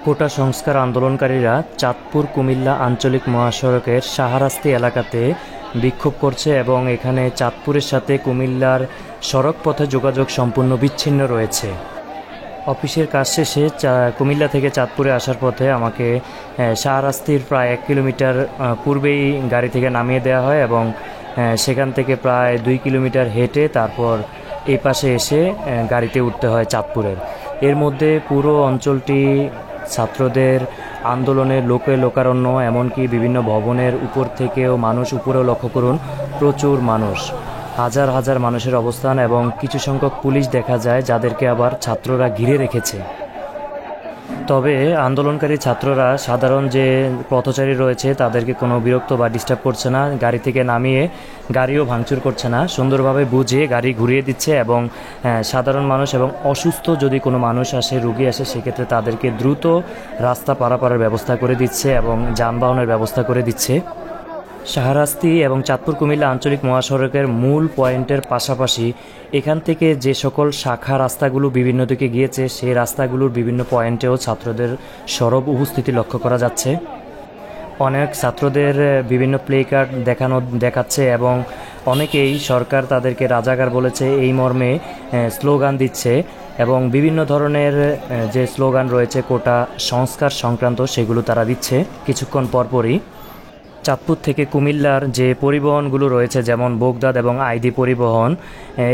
কোটা সংস্কার আন্দোলনকারীরা চাঁদপুর কুমিল্লা আঞ্চলিক মহাসড়কের শাহরাস্তি এলাকাতে বিক্ষোভ করছে এবং এখানে চাঁদপুরের সাথে কুমিল্লার সড়ক পথে যোগাযোগ সম্পূর্ণ বিচ্ছিন্ন রয়েছে। অফিসের কাজ শেষে কুমিল্লা থেকে চাঁদপুরে আসার পথে আমাকে শাহরাস্তির প্রায় 1 কিলোমিটার পূর্বেই গাড়ি থেকে নামিয়ে দেওয়া হয় এবং সেখান থেকে প্রায় 2 কিলোমিটার হেঁটে তারপর এই পাশে এসে গাড়িতে উঠতে হয় চাঁদপুরের। এর মধ্যে পুরো অঞ্চলটি ছাত্রদের আন্দোলনের লোকারণ্য, এমনকি বিভিন্ন ভবনের উপর থেকেও মানুষ উপরেও লক্ষ্য করুন, প্রচুর মানুষ, হাজার হাজার মানুষের অবস্থান এবং কিছু সংখ্যক পুলিশ দেখা যায় যাদেরকে আবার ছাত্ররা ঘিরে রেখেছে। তবে আন্দোলনকারী ছাত্ররা সাধারণ যে পথচারী রয়েছে তাদেরকে কোনো বিরক্ত বা ডিস্টার্ব করছে না, গাড়ি থেকে নামিয়ে গাড়িও ভাঙচুর করছে না, সুন্দরভাবে বুঝিয়ে গাড়ি ঘুরিয়ে দিচ্ছে এবং সাধারণ মানুষ এবং অসুস্থ যদি কোনো মানুষ আসে, রুগী আসে, সেক্ষেত্রে তাদেরকে দ্রুত রাস্তা পারাপারের ব্যবস্থা করে দিচ্ছে এবং যানবাহনের ব্যবস্থা করে দিচ্ছে। শাহরাস্তি এবং চাঁদপুর কুমিল্লা আঞ্চলিক মহাসড়কের মূল পয়েন্টের পাশাপাশি এখান থেকে যে সকল শাখা রাস্তাগুলো বিভিন্ন দিকে গিয়েছে সেই রাস্তাগুলোর বিভিন্ন পয়েন্টেও ছাত্রদের সরব উপস্থিতি লক্ষ্য করা যাচ্ছে। অনেক ছাত্রদের বিভিন্ন প্লে কার্ড দেখাচ্ছে এবং অনেকেই সরকার তাদেরকে রাজাকার বলেছে এই মর্মে স্লোগান দিচ্ছে এবং বিভিন্ন ধরনের যে স্লোগান রয়েছে কোটা সংস্কার সংক্রান্ত সেগুলো তারা দিচ্ছে কিছুক্ষণ পরপরই। চাঁদপুর থেকে কুমিল্লার যে পরিবহনগুলো রয়েছে যেমন বোগদাদ এবং আইডি পরিবহন,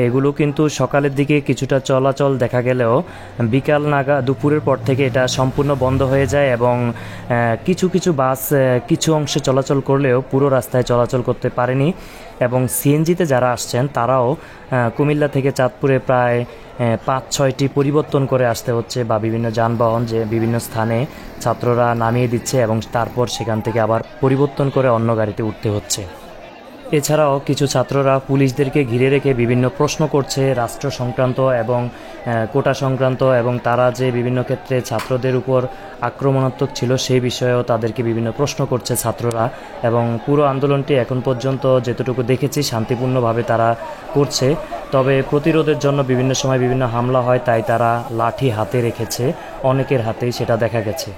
এগুলো কিন্তু সকালের দিকে কিছুটা চলাচল দেখা গেলেও বিকাল দুপুরের পর থেকে এটা সম্পূর্ণ বন্ধ হয়ে যায় এবং কিছু কিছু বাস কিছু অংশে চলাচল করলেও পুরো রাস্তায় চলাচল করতে পারেনি এবং সিএনজিতে যারা আসছেন তারাও কুমিল্লা থেকে চাঁদপুরে প্রায় 5-6টি পরিবর্তন করে আসতে হচ্ছে বা বিভিন্ন যানবাহন যে বিভিন্ন স্থানে ছাত্ররা নামিয়ে দিচ্ছে এবং তারপর সেখান থেকে আবার পরিবর্তন করে অন্য গাড়িতে উঠতে হচ্ছে। এছাড়াও কিছু ছাত্ররা পুলিশদেরকে ঘিরে রেখে বিভিন্ন প্রশ্ন করছে রাষ্ট্র সংক্রান্ত এবং কোটা সংক্রান্ত এবং তারা যে বিভিন্ন ক্ষেত্রে ছাত্রদের উপর আক্রমণাত্মক ছিল সেই বিষয়েও তাদেরকে বিভিন্ন প্রশ্ন করছে ছাত্ররা এবং পুরো আন্দোলনটি এখন পর্যন্ত যেতটুকু দেখেছি শান্তিপূর্ণভাবে তারা করছে। তবে প্রতিরোধের জন্য বিভিন্ন সময় বিভিন্ন হামলা হয়, তাই তারা লাঠি হাতে রেখেছে, অনেকের হাতেই সেটা দেখা গেছে।